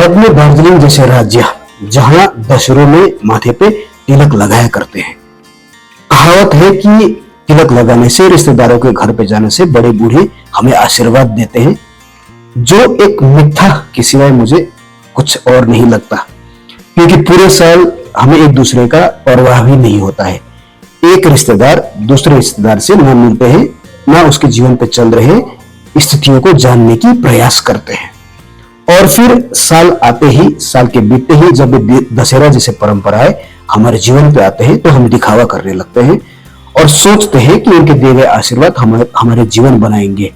भारत में दार्जिलिंग जैसे राज्य जहां दशहरों में माथे पे तिलक लगाया करते हैं। कहावत है कि तिलक लगाने से, रिश्तेदारों के घर पे जाने से बड़े बूढ़े हमें आशीर्वाद देते हैं, जो एक मिथ्या के सिवाय मुझे कुछ और नहीं लगता, क्योंकि पूरे साल हमें एक दूसरे का परवाह भी नहीं होता है। एक रिश्तेदार दूसरे रिश्तेदार से न मिलते हैं, ना उसके जीवन पे चल रहे स्थितियों को जानने की प्रयास करते हैं। और फिर साल आते ही, साल के बीतते ही जब दशहरा जैसे परंपराएं हमारे जीवन पे आते हैं तो हम दिखावा करने लगते हैं और सोचते हैं कि उनके दिए गए आशीर्वाद हमारे जीवन बनाएंगे।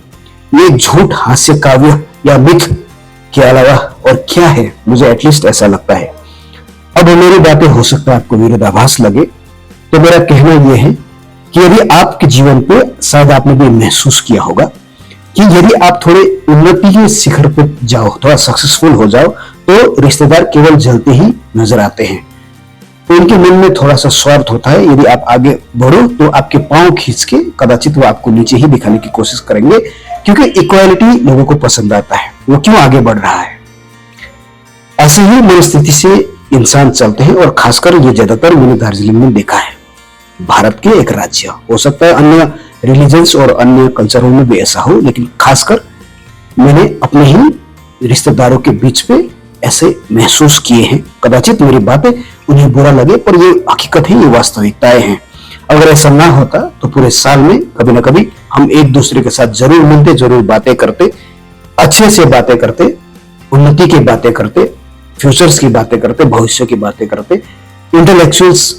ये झूठ, हास्य काव्य या मिथ के अलावा और क्या है, मुझे एटलीस्ट ऐसा लगता है। अब मेरी बातें हो सकता है आपको विरोधाभास लगे, तो मेरा कहना यह है कि यदि आपके जीवन पे, शायद आपने भी महसूस किया होगा कि यदि आप थोड़े उन्नति के शिखर पर जाओ, थोड़ा सक्सेसफुल हो जाओ, तो रिश्तेदार केवल जलते ही नजर आते हैं। तो उनके मन में थोड़ा सा स्वार्थ होता है। यदि आप आगे बढ़ो तो आपके पांव खींच के कदाचित वो आपको नीचे ही दिखाने की कोशिश करेंगे, क्योंकि इक्वालिटी लोगों को पसंद आता है। वो क्यों आगे बढ़ रहा है? ऐसे ही मनस्थिति से इंसान चलते हैं, और खासकर ये ज्यादातर मैंने दार्जिलिंग में देखा है। भारत के एक राज्य, हो सकता है अन्य रिलीजन्स और अन्य कल्चरों में भी ऐसा हो, लेकिन खासकर मैंने अपने ही रिश्तेदारों के बीच पे ऐसे महसूस किए हैं। कदाचित मेरी बातें उन्हें बुरा लगे, पर ये हकीकत है, ये वास्तविकताएं हैं। अगर ऐसा ना होता तो पूरे साल में कभी ना कभी हम एक दूसरे के साथ जरूर मिलते, जरूर बातें करते, अच्छे से बातें करते, उन्नति की बातें करते, फ्यूचर्स की बातें करते, भविष्य की बातें करते, इंटेलेक्चुअल्स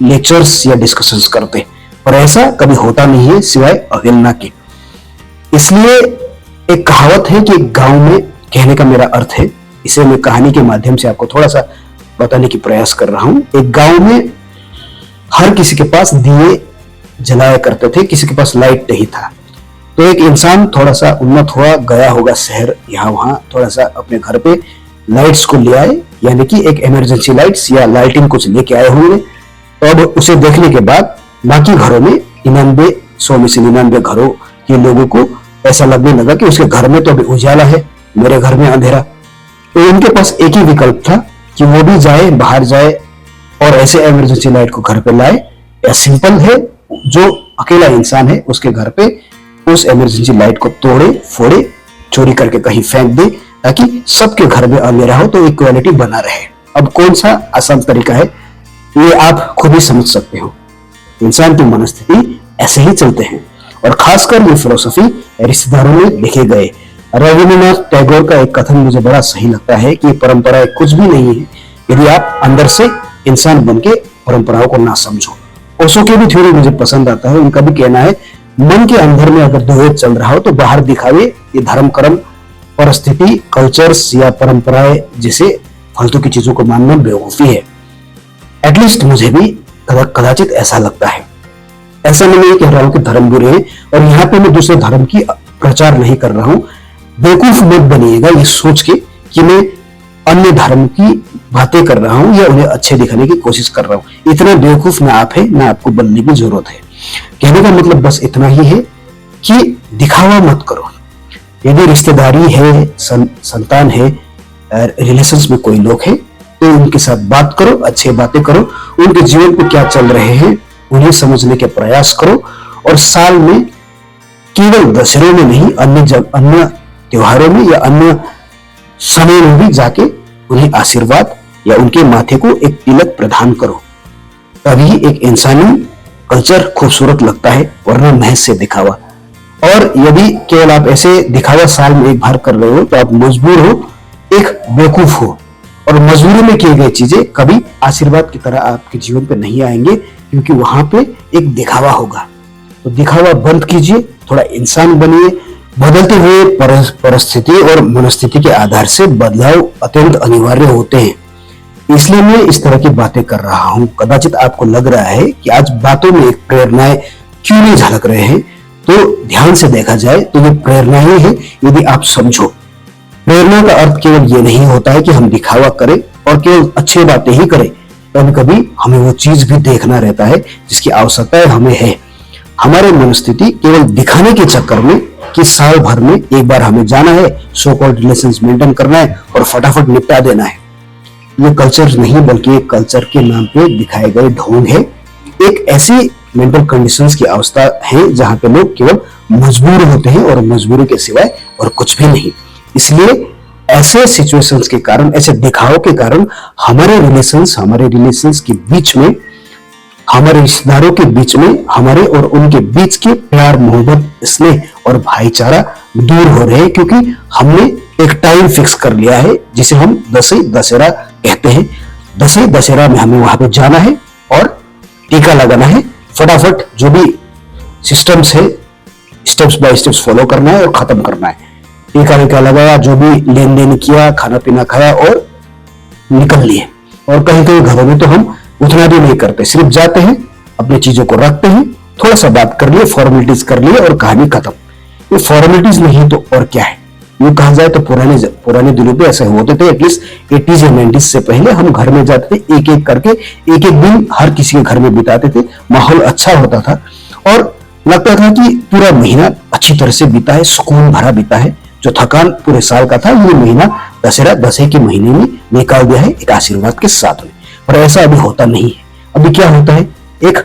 लेक्चर्स या डिस्कशंस करते। पर ऐसा कभी होता नहीं है सिवाय अवहेलना के। इसलिए एक कहावत है कि गांव में, कहने का मेरा अर्थ है, इसे मैं कहानी के माध्यम से आपको थोड़ा सा बताने की प्रयास कर रहा हूं। एक गांव में हर किसी के पास दिए जलाया करते थे, किसी के पास लाइट नहीं था। तो एक इंसान थोड़ा सा उन्नत हुआ, गया होगा शहर, यहाँ वहां थोड़ा सा अपने घर पे लाइट्स को ले आए, यानी कि एक इमरजेंसी लाइट्स या लाइटिंग कुछ लेके आए होंगे। तो अब उसे देखने के बाद बाकी घरों में 100 में से 99 घरों के लोगों को ऐसा लगने लगा कि उसके घर में तो अभी उजाला है, मेरे घर में अंधेरा। तो उनके पास एक ही विकल्प था कि वो भी जाए, बाहर जाए और ऐसे इमरजेंसी लाइट को घर पे लाए, या सिंपल है, जो अकेला इंसान है उसके घर पे उस इमरजेंसी लाइट को तोड़े फोड़े, चोरी करके कहीं फेंक दे, ताकि सबके घर में अंधेरा हो, तो इक्वालिटी बना रहे। अब कौन सा आसान तरीका है, ये आप खुद ही समझ सकते हो। इंसान की मनस्थिति ऐसे ही चलते हैं, और खासकर ये फिलोसफी रिश्तेदारों में देखे गए। रविन्द्रनाथ टैगोर का एक कथन मुझे बड़ा सही लगता है कि परंपराएं कुछ भी नहीं है यदि आप अंदर से इंसान बन के परंपराओं को ना समझो। ओशो की भी थ्योरी मुझे पसंद आता है। उनका भी कहना है, मन के अंदर में अगर द्वैत चल रहा हो तो बाहर दिखावे ये धर्म, कर्म, परिस्थिति, कल्चर्स या परंपराएं जैसे फालतू की चीजों को मानना बेवकूफी है। एटलीस्ट मुझे भी कदाचित ऐसा लगता है। ऐसा मैं नहीं कह रहा हूं कि धर्म बुरे हैं, और यहाँ पे मैं दूसरे धर्म की प्रचार नहीं कर रहा हूं। बेवकूफ मत बनिएगा ये सोच के कि मैं अन्य धर्म की बातें कर रहा हूं या उन्हें अच्छे दिखाने की कोशिश कर रहा हूं। इतना बेवकूफ ना आप है, ना आपको बनने की जरूरत है। कहने का मतलब बस इतना ही है कि दिखावा मत करो। यदि रिश्तेदारी है, संतान है, रिलेशंस में कोई लोग हैं, तो उनके साथ बात करो, अच्छी बातें करो, उनके जीवन को क्या चल रहे हैं उन्हें समझने के प्रयास करो। और साल में केवल दशहरे में नहीं, अन्य त्योहारों में या अन्य समय में भी जाके उन्हें आशीर्वाद या उनके माथे को एक तिलक प्रदान करो। तभी एक इंसानी कल्चर खूबसूरत लगता है, वरना महज से दिखावा। और यदि केवल आप ऐसे दिखावा साल में एक बार कर रहे हो तो आप मजबूर हो, एक बेवकूफ हो, और मजबूरी में किए गए चीजें कभी आशीर्वाद की तरह आपके जीवन पे नहीं आएंगे, क्योंकि वहां पे एक दिखावा होगा। तो दिखावा बंद कीजिए, थोड़ा इंसान बनिए। बदलते हुए परिस्थिति और मनस्थिति के आधार से बदलाव अत्यंत अनिवार्य होते हैं। इसलिए मैं इस तरह की बातें कर रहा हूं। कदाचित आपको लग रहा है कि आज बातों में एक प्रेरणाएं क्यों नहीं झलक रहे हैं, तो ध्यान से देखा जाए तो ये प्रेरणाएं हैं यदि आप समझो। प्रेरणा का अर्थ केवल ये नहीं होता है कि हम दिखावा करें और केवल अच्छी बातें ही करें। कभी कभी हमें वो चीज भी देखना रहता है जिसकी आवश्यकता हमें है। हमारे मनस्थिति केवल दिखाने के चक्कर में कि साल भर में एक बार हमें जाना है, सो कॉल्ड रिलेशंस मेंटेन करना है और फटाफट निपटा देना है। ये कल्चर नहीं बल्कि एक कल्चर के नाम पे दिखाए गए ढोंग है। एक ऐसी मेंटल कंडीशंस की अवस्था है जहां पे लोग केवल मजबूर होते हैं और मजबूरी के सिवाय और कुछ भी नहीं। इसलिए ऐसे सिचुएशंस के कारण, ऐसे दिखावों के कारण हमारे रिलेशंस के बीच में, हमारे रिश्तेदारों के बीच में, हमारे और उनके बीच के प्यार, मोहब्बत, स्नेह और भाईचारा दूर हो रहे हैं, क्योंकि हमने एक टाइम फिक्स कर लिया है जिसे हम दसई दशहरा कहते हैं। दसई दशहरा में हमें वहां पे जाना है और टीका लगाना है। फटाफट जो भी सिस्टम्स है स्टेप्स बाय स्टेप्स फॉलो करना है और खत्म करना है। टीका वीका लगाया, जो भी लेन देन किया, खाना पीना खाया और निकल लिए। और कहीं कहीं घरों में तो हम उतना भी नहीं करते, सिर्फ जाते हैं, अपनी चीजों को रखते हैं, थोड़ा सा बात कर लिए, फॉर्मेलिटीज कर लिए और कहानी खत्म। ये फॉर्मेलिटीज नहीं तो और क्या है। यूं कहा जाए तो पुराने दिनों पे ऐसे होते थे। एटलीस्ट 80s या 90s से पहले हम घर में जाते थे, एक एक करके एक एक दिन हर किसी के घर में बिताते थे। माहौल अच्छा होता था और लगता था कि पूरा महीना अच्छी तरह से बीता है, सुकून भरा बीता है। जो थकान पूरे साल का था, ये महीना दशहरा के महीने में निकाल दिया है एक आशीर्वाद के साथ में। पर ऐसा अभी होता नहीं है। अभी क्या होता है, एक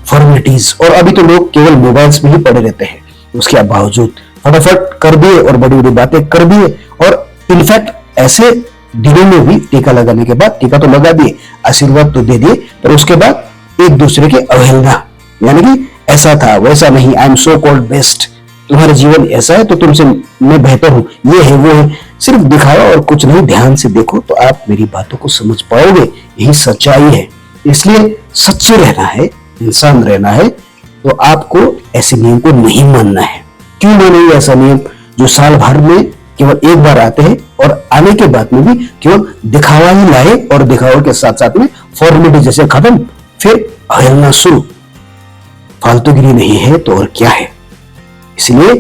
फॉर्मेलिटीज, और अभी तो लोग केवल मोबाइल्स में ही पड़े रहते हैं। उसके बावजूद फटाफट कर दिए और बड़ी बड़ी बातें कर दिए। और इनफैक्ट ऐसे दिनों में भी टीका लगाने के बाद, टीका तो लगा दिए, आशीर्वाद तो दे दिए, पर उसके बाद एक दूसरे के अवहेलना, यानी कि ऐसा था वैसा नहीं, I am so called best, तुम्हारा जीवन ऐसा है तो तुमसे मैं बेहतर हूं, ये है वो है, सिर्फ दिखावा और कुछ नहीं। ध्यान से देखो तो आप मेरी बातों को समझ पाओगे, यही सच्चाई है। इसलिए सच्चे रहना है, इंसान रहना है, तो आपको ऐसे नियम को नहीं मानना है। क्यों मानेंगे ऐसा नियम जो साल भर में केवल एक बार आते हैं और आने के बाद में भी केवल दिखावा ही लाए और दिखावा के साथ साथ में फॉर्मेलिटी जैसे खत्म, फिर अवहेलना शुरू। फालतूगिरी नहीं है तो और क्या है। इसलिए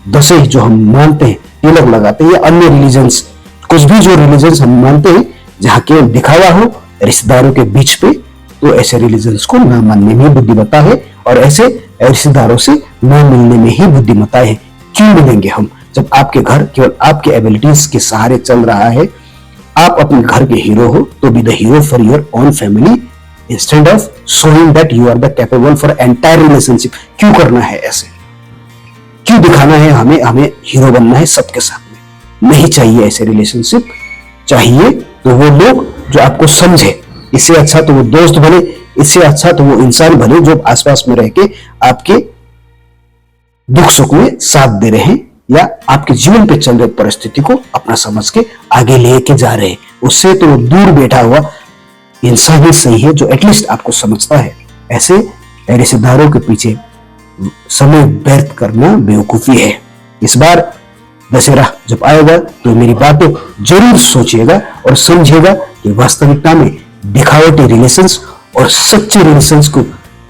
दशई जो हम मानते हैं, तिलक लगाते हैं, या अन्य रिलीजन्स, कुछ भी जो रिलीजन्स हम मानते हैं जहां केवल दिखावा हो रिश्तेदारों के बीच पे, तो ऐसे रिलीजन्स को ना मानने में बुद्धिमत्ता है और ऐसे रिश्तेदारों से ना मिलने में ही बुद्धिमत्ता है। क्यों मिलेंगे हम, जब आपके घर केवल आपके एबिलिटीज के सहारे चल रहा है। आप अपने घर के हीरो हो तो be the hero for your own family instead of showing that you are the capable for entire relationship. क्यों करना है ऐसे, क्यों दिखाना है हमें हीरो बनना है सबके साथ में। नहीं चाहिए ऐसे रिलेशनशिप। चाहिए तो वो लोग जो आपको समझे, इससे अच्छा तो वो दोस्त बने, इससे अच्छा तो वो इंसान बने जो आसपास में रह के आपके दुख सुख में साथ दे रहे हैं या आपके जीवन पे चल रही परिस्थिति को अपना समझ के आगे लेके जा रहे हैं। उससे तो वो दूर बैठा हुआ इंसान ही सही है जो एटलीस्ट आपको समझता है। ऐसे रिश्तेदारों के पीछे समय व्यर्थ करना बेवकूफी है। इस बार दशहरा जब आएगा तो मेरी बातें जरूर सोचिएगा और समझिएगा कि वास्तविकता में दिखावटी रिलेशंस और सच्चे रिलेशंस को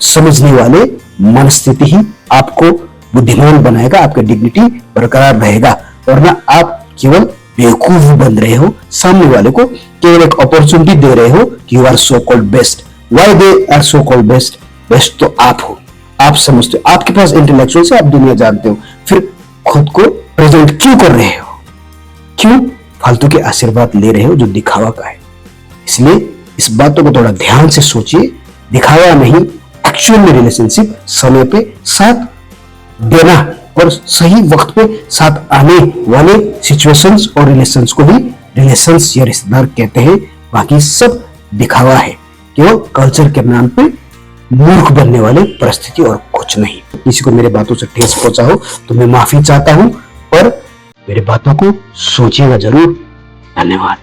समझने वाले मनस्थिति ही आपको बुद्धिमान बनाएगा, आपका डिग्निटी बरकरार रहेगा। और ना आप केवल बेवकूफ बन रहे हो, सामने वाले को केवल एक अपॉर्चुनिटी दे रहे हो कि you are so called best. Why they are so called best? Best तो आप हो, आप समझते हो, आपके पास इंटेलेक्चुअल से आप दुनिया जानते हो, फिर खुद को प्रेजेंट क्यों कर रहे हो? क्यों फालतू के आशीर्वाद ले रहे हो जो दिखावा का है? इसलिए इस बातों को थोड़ा ध्यान से सोचिए। दिखावा नहीं, एक्चुअल में रिलेशनशिप समय पे साथ देना और सही वक्त पे साथ आने वाले सिचुएशंस और रिलेशंस को ही रिलेशंस या रिश्तेदार कहते हैं। बाकी सब दिखावा है, केवल कल्चर के नाम पे मूर्ख बनने वाले परिस्थिति और कुछ नहीं। किसी को मेरे बातों से ठेस पहुंचा हो तो मैं माफी चाहता हूं, पर मेरे बातों को सोचिएगा जरूर। धन्यवाद।